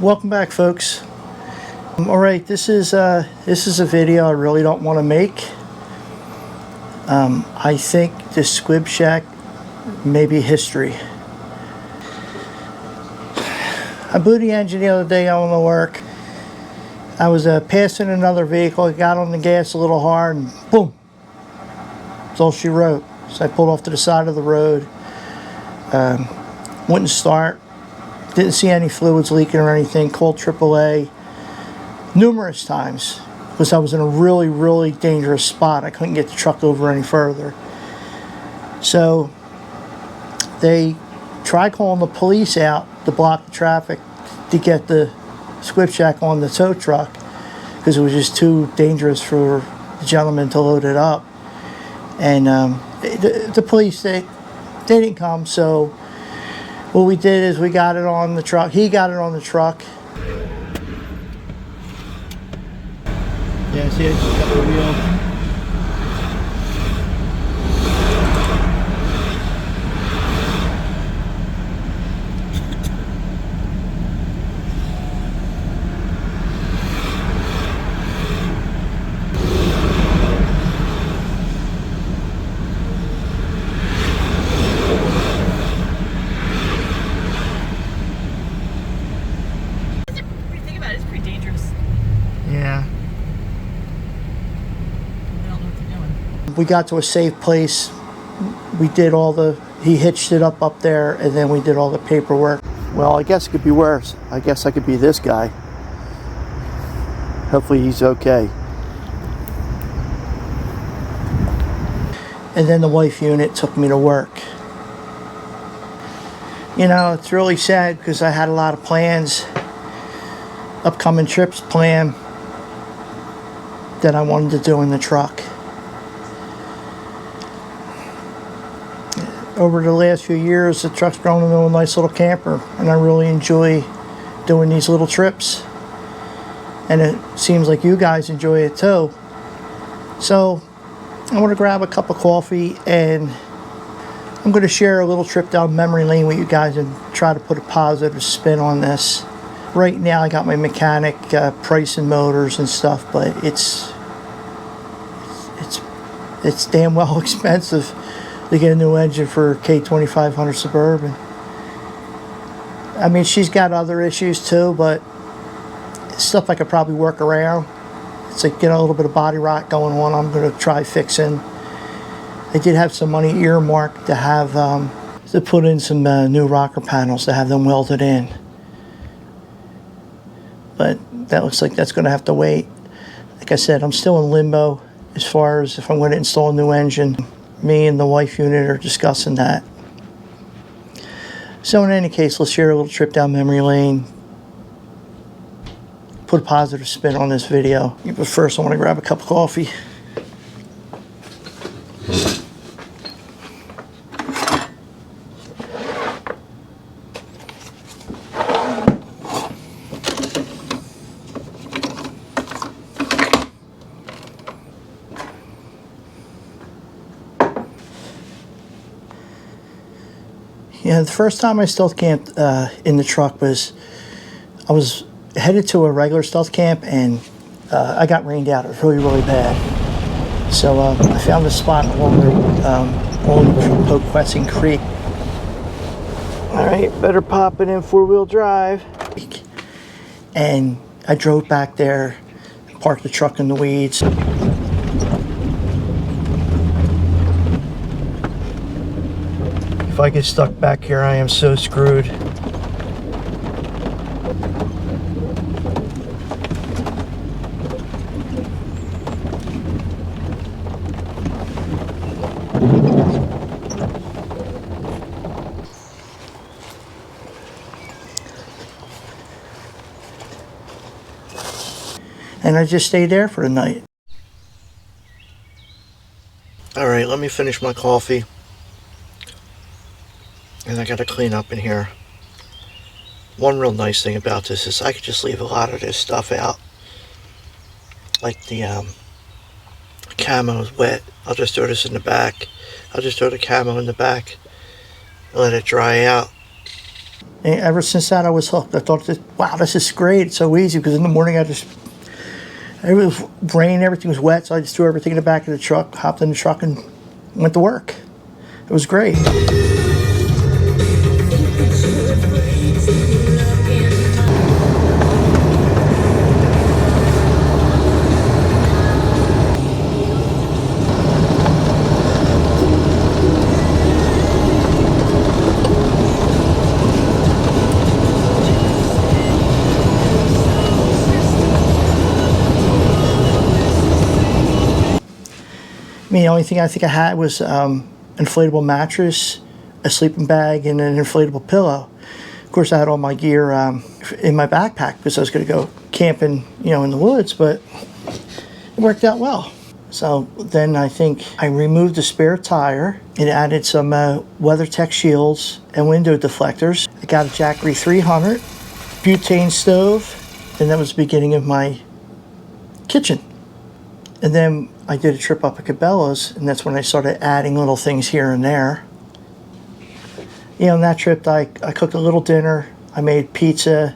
Welcome back, folks. Alright, this is a video I really don't want to make. I think the SQWIBshack may be history. I blew the engine the other day on the work. I was passing another vehicle. I got on the gas a little hard and boom, that's all she wrote. So I pulled off to the side of the road. Wouldn't start. Didn't see any fluids leaking or anything. Called AAA numerous times because I was in a really dangerous spot. I couldn't get the truck over any further. So they tried calling the police out to block the traffic to get the SQWIBshack on the tow truck because it was just too dangerous for the gentleman to load it up. And the police, they didn't come. So what we did is we got it on the truck. He got it on the truck. Yeah, see, I just got the wheel. It's pretty dangerous. Yeah. I don't know what they're doing. We got to a safe place. We did he hitched it up there, and then we did all the paperwork. Well, I guess it could be worse. I guess I could be this guy. Hopefully he's okay. And then the wife unit took me to work. You know, it's really sad because I had a lot of plans, upcoming trips planned that I wanted to do in the truck. Over the last few years, the truck's grown into a nice little camper, and I really enjoy doing these little trips. And it seems like you guys enjoy it too. So I want to grab a cup of coffee, and I'm going to share a little trip down memory lane with you guys and try to put a positive spin on this. Right now I got my mechanic pricing motors and stuff, but it's damn well expensive to get a new engine for a K2500 Suburban. I mean, she's got other issues too, but stuff I could probably work around. It's like, a little bit of body rot going on. I'm going to try fixing. I did have some money earmarked to have to put in some new rocker panels to have them welded in. But that looks like that's going to have to wait. Like I said, I'm still in limbo as far as if I'm going to install a new engine. Me and the wife unit are discussing that. So in any case, let's share a little trip down memory lane. Put a positive spin on this video. But first, I want to grab a cup of coffee. Yeah, the first time I stealth camped in the truck was, I was headed to a regular stealth camp, and I got rained out. It was really bad. So I found a spot along Poquessing Creek. All right, better pop it in four-wheel drive. And I drove back there, parked the truck in the weeds. If I get stuck back here, I am so screwed. And I just stayed there for the night. All right, let me finish my coffee. And I gotta clean up in here. One real nice thing about this is I could just leave a lot of this stuff out. Like the camo is wet. I'll just throw this in the back. I'll just throw the camo in the back and let it dry out. And ever since that, I was hooked. I thought, wow, this is great. It's so easy, because in the morning it was rain, everything was wet, so I just threw everything in the back of the truck, hopped in the truck, and went to work. It was great. I mean, the only thing I think I had was inflatable mattress, a sleeping bag, and an inflatable pillow. Of course, I had all my gear in my backpack because I was going to go camping, you know, in the woods, but it worked out well. So then I think I removed the spare tire and added some WeatherTech shields and window deflectors. I got a Jackery 300, butane stove, and that was the beginning of my kitchen. And then I did a trip up at Cabela's, and that's when I started adding little things here and there. You know, on that trip, I cooked a little dinner. I made pizza.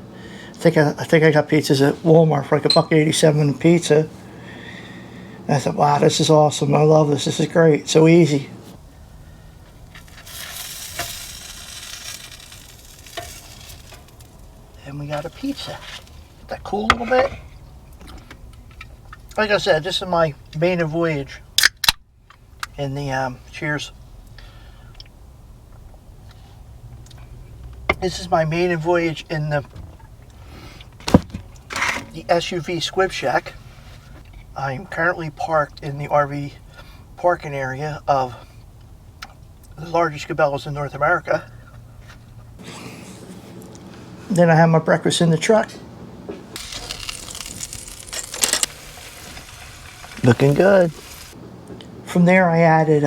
I think I got pizzas at Walmart for like $1.87 a pizza. And I thought, wow, this is awesome. I love this. This is great. So easy. And we got a pizza. Isn't that cool a little bit? Like I said, this is my maiden voyage in the, cheers. This is my maiden voyage in the SUV SQWIBshack. I'm currently parked in the RV parking area of the largest Cabela's in North America. Then I have my breakfast in the truck. Looking good. From there, I added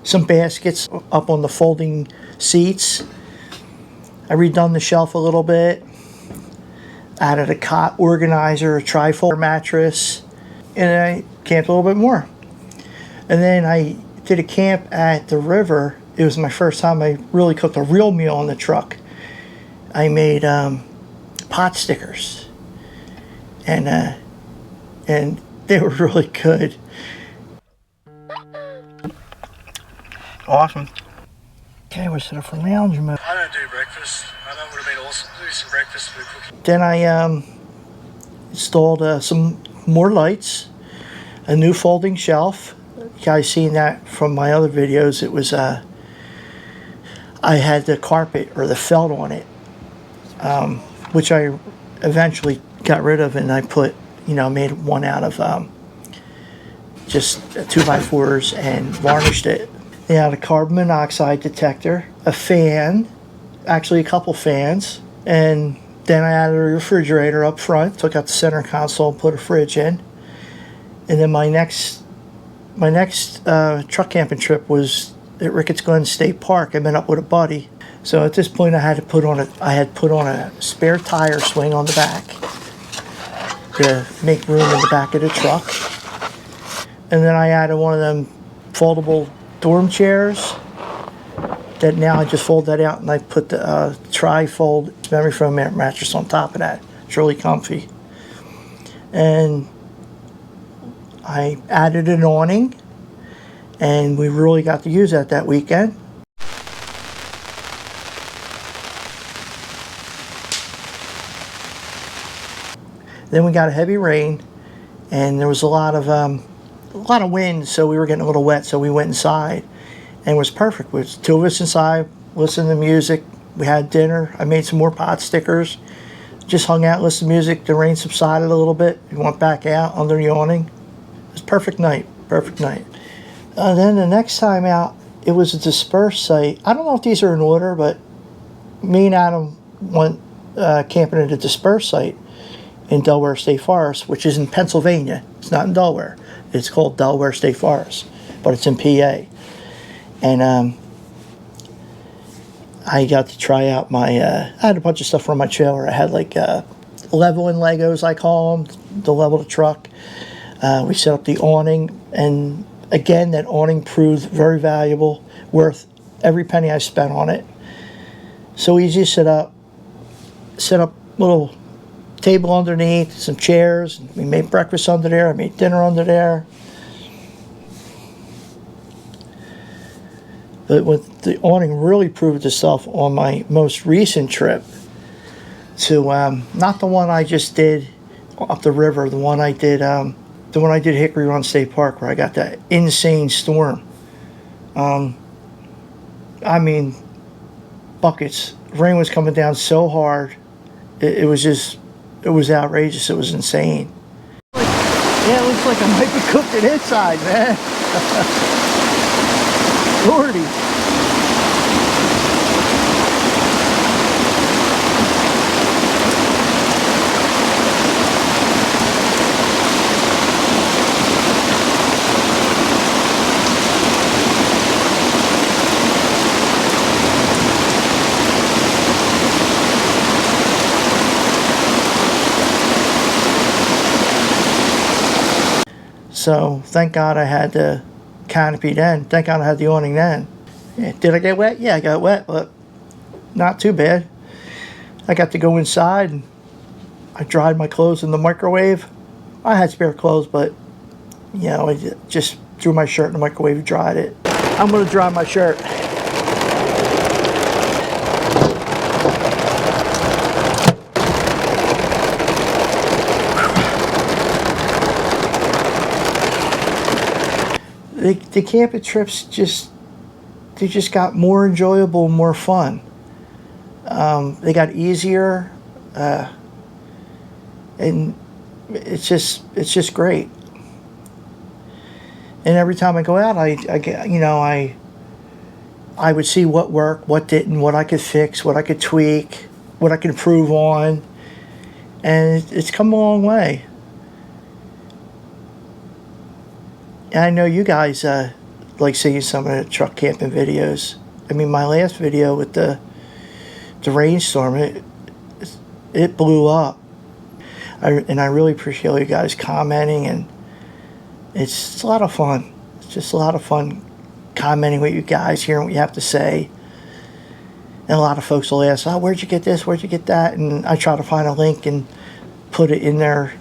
some baskets up on the folding seats. I redone the shelf a little bit. Added a cot organizer, a trifold mattress, and I camped a little bit more. And then I did a camp at the river. It was my first time I really cooked a real meal in the truck. I made pot stickers, and they were really good. Awesome. Okay, we're set up for lounge mode. I don't do breakfast. I know it would have been awesome to do some breakfast with cooking. Then I installed some more lights, a new folding shelf. You guys seen that from my other videos. It was I had the carpet or the felt on it, which I eventually got rid of, and I put, you know, made one out of just 2x4s and varnished it. They had a carbon monoxide detector, a fan, actually a couple fans, and then I added a refrigerator up front, took out the center console and put a fridge in. And then my next truck camping trip was at Ricketts Glen State Park. I met up with a buddy. So at this point I had put on a spare tire swing on the back to make room in the back of the truck. And then I added one of them foldable dorm chairs that now I just fold that out, and I put the tri-fold memory foam mattress on top of that. It's really comfy. And I added an awning, and we really got to use that weekend. Then we got a heavy rain, and there was a lot of wind, so we were getting a little wet, so we went inside, and it was perfect. It was two of us inside, listening to music. We had dinner. I made some more pot stickers. Just hung out, listened to music. The rain subsided a little bit. We went back out under the awning. It was a perfect night, perfect night. Then the next time out, it was a dispersed site. I don't know if these are in order, but me and Adam went camping at a dispersed site in Delaware State Forest, which is in Pennsylvania. It's not in Delaware. It's called Delaware State Forest, but it's in PA. And I got to try out my, I had a bunch of stuff from my trailer. I had like leveling Legos, I call them, to level the truck. We set up the awning, and again, that awning proved very valuable, worth every penny I spent on it. So easy to set up little table underneath, some chairs. We made breakfast under there. I made dinner under there. But with the awning really proved itself on my most recent trip to not the one I just did up the river, the one I did Hickory Run State Park, where I got that insane storm. I mean, buckets. Rain was coming down so hard. It was outrageous. It was insane. Yeah, it looks like I might be cooking inside, man. Lordy. So thank God I had the canopy then. Thank God I had the awning then. Yeah, did I get wet? Yeah, I got wet, but not too bad. I got to go inside and I dried my clothes in the microwave. I had spare clothes, but you know, I just threw my shirt in the microwave and dried it. I'm gonna dry my shirt. The camping trips just got more enjoyable, more fun. They got easier, and it's just great. And every time I go out, I would see what worked, what didn't, what I could fix, what I could tweak, what I could improve on, and it's come a long way. And I know you guys like seeing some of the truck camping videos. I mean, my last video with the rainstorm, it blew up. And I really appreciate you guys commenting, and it's a lot of fun. It's just a lot of fun commenting with you guys, hearing what you have to say. And a lot of folks will ask, oh, where'd you get this? Where'd you get that? And I try to find a link and put it in there,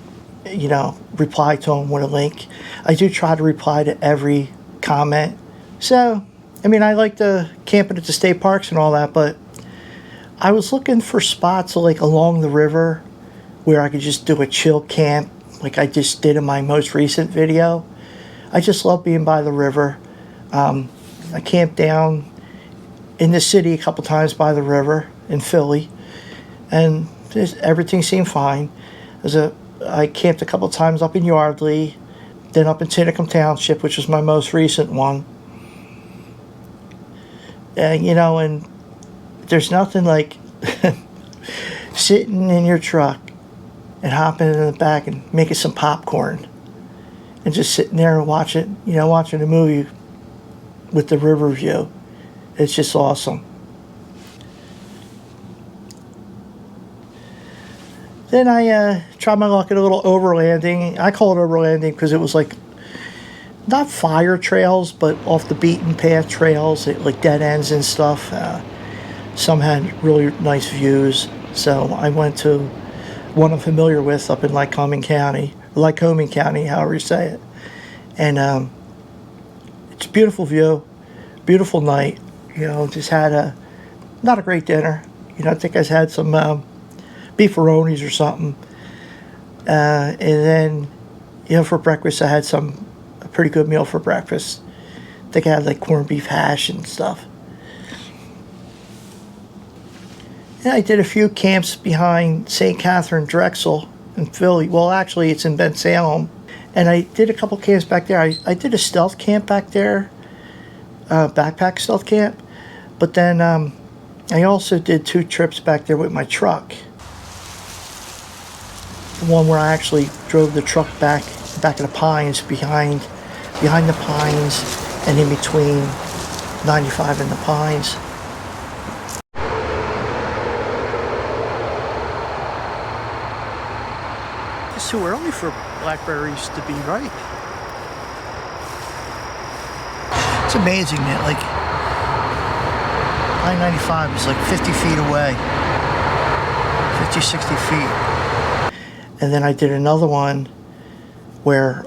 you know, reply to them with a link. I do try to reply to every comment. So, I mean, I like the camping at the state parks and all that, but I was looking for spots like along the river where I could just do a chill camp like I just did in my most recent video. I just love being by the river. I camped down in the city a couple times by the river in Philly, and everything seemed fine. I camped a couple times up in Yardley, then up in Tinicum Township, which was my most recent one. And, you know, and there's nothing like sitting in your truck and hopping in the back and making some popcorn and just sitting there and watching a movie with the river view. It's just awesome. Then I tried my luck at a little overlanding. I call it overlanding because it was like not fire trails, but off the beaten path trails, like dead ends and stuff. Some had really nice views. So I went to one I'm familiar with up in Lycoming County, however you say it. And it's a beautiful view, beautiful night. You know, just had not a great dinner. You know, I think I had some beefaronis or something. And then, you know, for breakfast I had a pretty good meal for breakfast. I think I had like corned beef hash and stuff. And I did a few camps behind St. Catherine Drexel in Philly. Well, actually, it's in Ben Salem. And I did a couple camps back there. I did a stealth camp back there, backpack stealth camp. But then I also did 2 trips back there with my truck. The one where I actually drove the truck back of the pines, behind the pines and in between 95 and the pines. It's too early for blackberries to be ripe. It's amazing, man. Like, I-95 is like 50 feet away, 50, 60 feet. And then I did another one where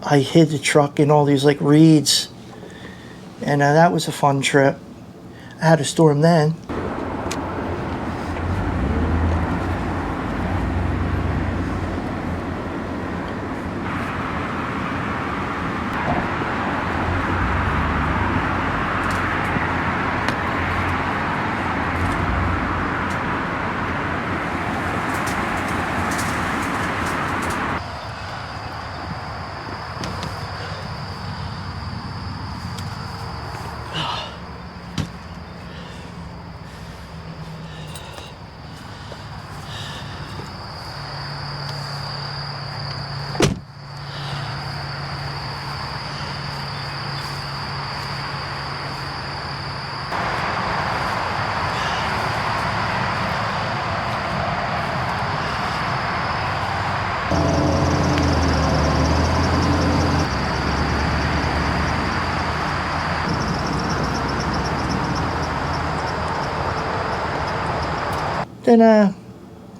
I hid the truck in all these like reeds, and that was a fun trip. I had a storm then.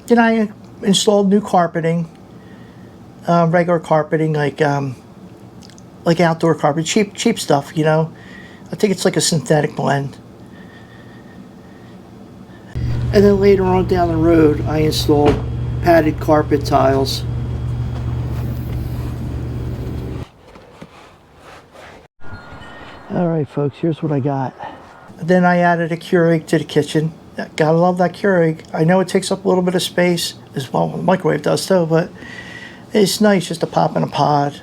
Then I installed new carpeting, regular carpeting, like outdoor carpet, cheap stuff, you know. I think it's like a synthetic blend. And then later on down the road, I installed padded carpet tiles. All right, folks, here's what I got. Then I added a Keurig to the kitchen. Gotta love that Keurig. I know it takes up a little bit of space as well. The microwave does too, but it's nice just to pop in a pod,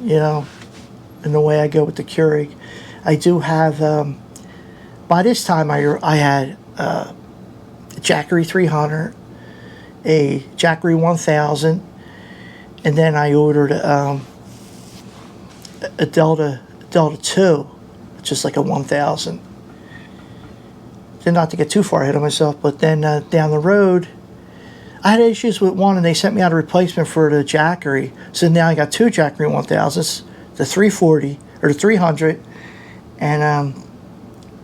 you know, and the way I go with the Keurig. I do have, by this time I had a Jackery 300, a Jackery 1000, and then I ordered a Delta 2, which is like a 1000. Not to get too far ahead of myself, but then down the road, I had issues with one, and they sent me out a replacement for the Jackery. So now I got two Jackery 1000s, the 340 or the 300, and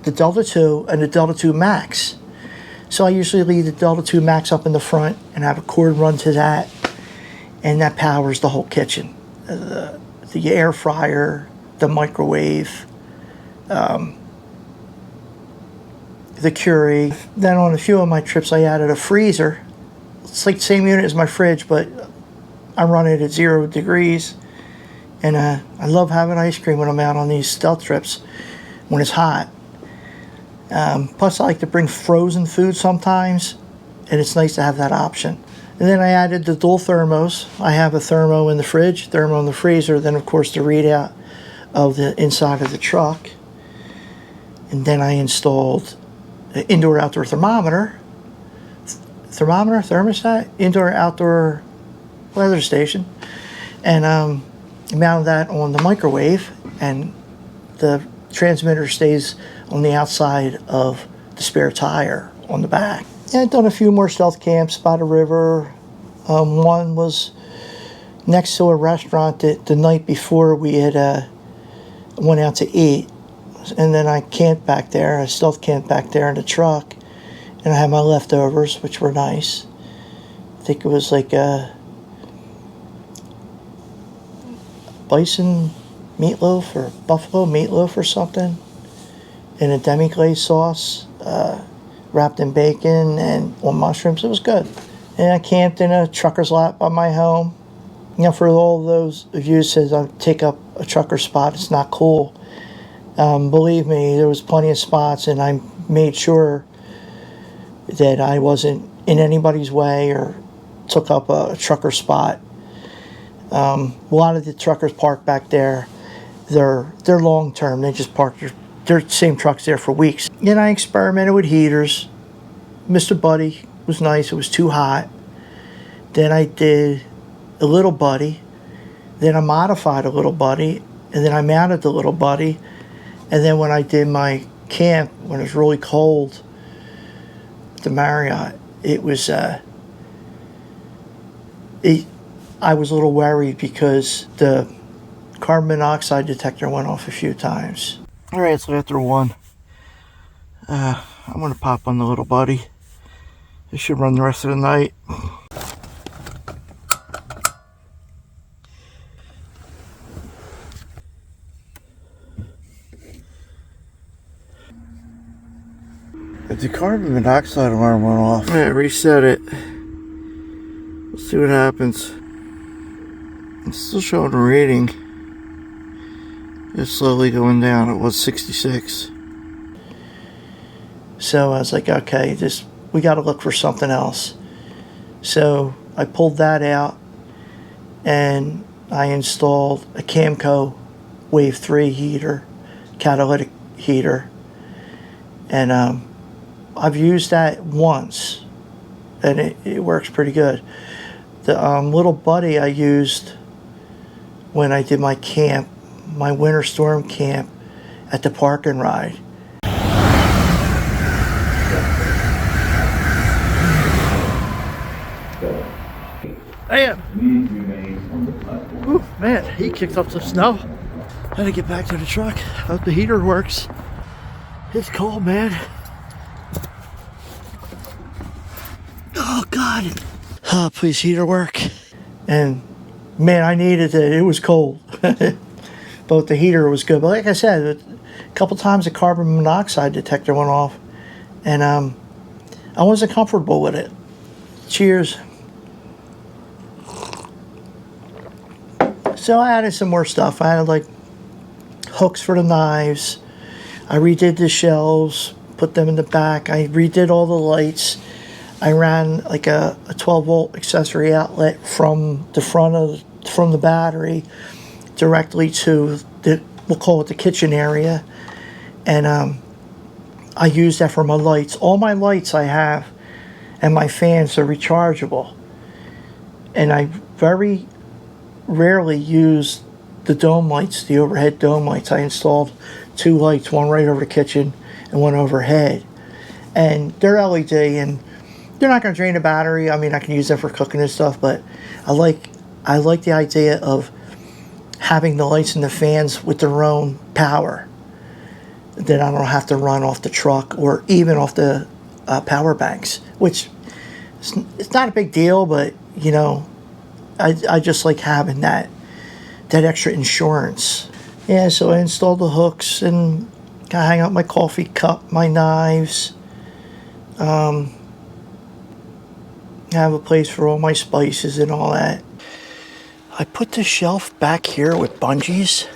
the Delta 2 and the Delta 2 Max. So I usually leave the Delta 2 Max up in the front and have a cord run to that, and that powers the whole kitchen, the air fryer, the microwave. The Keurig. Then on a few of my trips I added a freezer. It's like the same unit as my fridge, but I run it at 0 degrees. And I love having ice cream when I'm out on these stealth trips when it's hot. Plus I like to bring frozen food sometimes, and it's nice to have that option. And then I added the dual thermos. I have a thermo in the fridge, thermo in the freezer, then of course the readout of the inside of the truck. And then I installed indoor-outdoor thermostat, indoor-outdoor weather station, and mounted that on the microwave, and the transmitter stays on the outside of the spare tire on the back. And I've done a few more stealth camps by the river. One was next to a restaurant that the night before we had went out to eat. And then I camped back there, I stealth camped back there in the truck, and I had my leftovers, which were nice. I think it was like a bison meatloaf or buffalo meatloaf or something, in a demi-glaze sauce, wrapped in bacon and on mushrooms. It was good. And I camped in a trucker's lot by my home. You know, for all those of you who says I take up a trucker spot, it's not cool. Believe me, there was plenty of spots, and I made sure that I wasn't in anybody's way or took up a trucker spot. A lot of the truckers park back there. They're long term. They just park their same trucks there for weeks. Then I experimented with heaters. Mr. Buddy was nice. It was too hot. Then I did a Little Buddy. Then I modified a Little Buddy, and then I mounted the Little Buddy. And then when I did my camp, when it was really cold at the Marriott, it was, I was a little worried because the carbon monoxide detector went off a few times. All right, so after one, I'm gonna pop on the little buddy. It should run the rest of the night. If the carbon monoxide alarm went off, yeah, reset it. Let's see what happens. It's still showing a reading. It's slowly going down. It was 66. So I was like, okay, we got to look for something else. So I pulled that out and I installed a Camco Wave 3 heater, catalytic heater. And I've used that once and it works pretty good. The little buddy I used when I did my camp, my winter storm camp at the park and ride. Man, ooh, man, he kicked up some snow. Had to get back to the truck. Hope the heater works. It's cold, man. Oh God. Oh, please, heater work. And man, I needed it. It was cold. But the heater was good. But like I said, a couple times the carbon monoxide detector went off, and I wasn't comfortable with it. Cheers. So I added some more stuff. I added like hooks for the knives. I redid the shelves, put them in the back. I redid all the lights. I ran like a 12-volt accessory outlet from the from the battery directly to we'll call it the kitchen area, and I use that for my lights. All my lights I have and my fans are rechargeable, and I very rarely use the dome lights, the overhead dome lights. I installed 2 lights, one right over the kitchen and one overhead, and they're LED and they're not going to drain the battery. I mean, I can use them for cooking and stuff, but I like the idea of having the lights and the fans with their own power, that I don't have to run off the truck or even off the power banks, which it's not a big deal, but you know, I just like having that extra insurance. Yeah, so I installed the hooks and I hang out my coffee cup, my knives. I have a place for all my spices and all that. I put the shelf back here with bungees.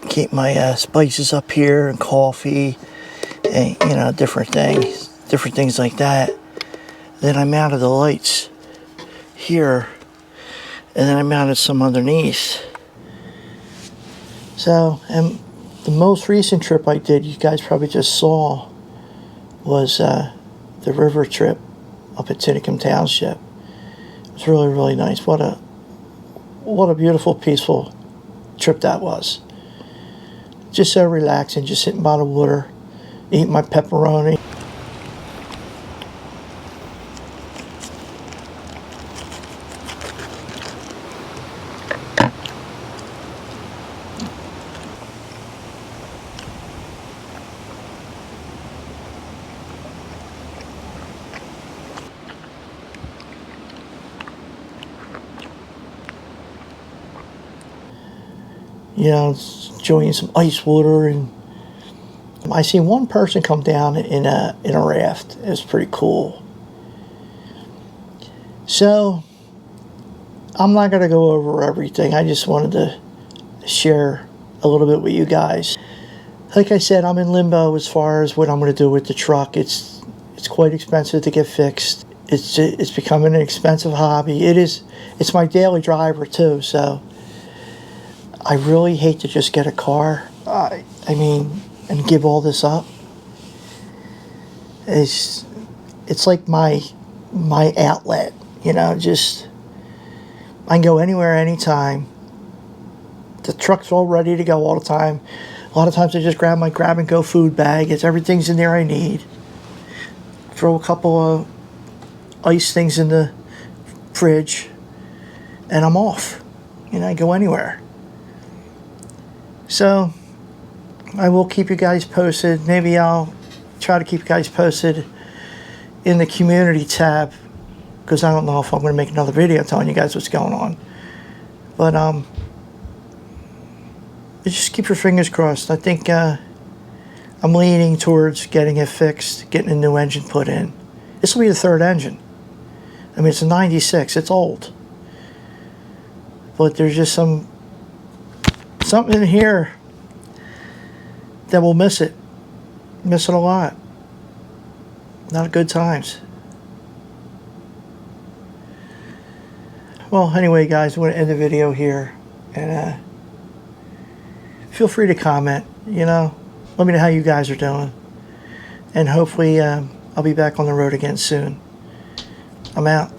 Keep my spices up here and coffee and, you know, different things like that. Then I mounted the lights here, and then I mounted some underneath. So, and the most recent trip I did, you guys probably just saw, was the river trip up at Tinicum Township. It was really, really nice. What a beautiful, peaceful trip that was. Just so relaxing, just sitting by the water, eating my pepperoni. You know, enjoying some ice water, and I seen one person come down in a raft. It was pretty cool. So I'm not going to go over everything. I just wanted to share a little bit with you guys. Like I said, I'm in limbo as far as what I'm going to do with the truck. It's quite expensive to get fixed. It's becoming an expensive hobby. It's my daily driver too, so I really hate to just get a car. I mean, and give all this up. It's like my outlet, you know. Just I can go anywhere, anytime. The truck's all ready to go all the time. A lot of times I just grab my grab and go food bag. Everything's in there I need. Throw a couple of ice things in the fridge, and I'm off. You know, I go anywhere. So I will keep you guys posted. Maybe I'll try to keep you guys posted in the community tab, because I don't know if I'm going to make another video telling you guys what's going on. But just keep your fingers crossed. I think I'm leaning towards getting it fixed, getting a new engine put in. This will be the third engine. I mean, it's a 96. It's old. But there's just something in here that will miss it. Miss it a lot. Not good times. Well, anyway, guys, I'm going to end the video here. And feel free to comment. You know, let me know how you guys are doing. And hopefully I'll be back on the road again soon. I'm out.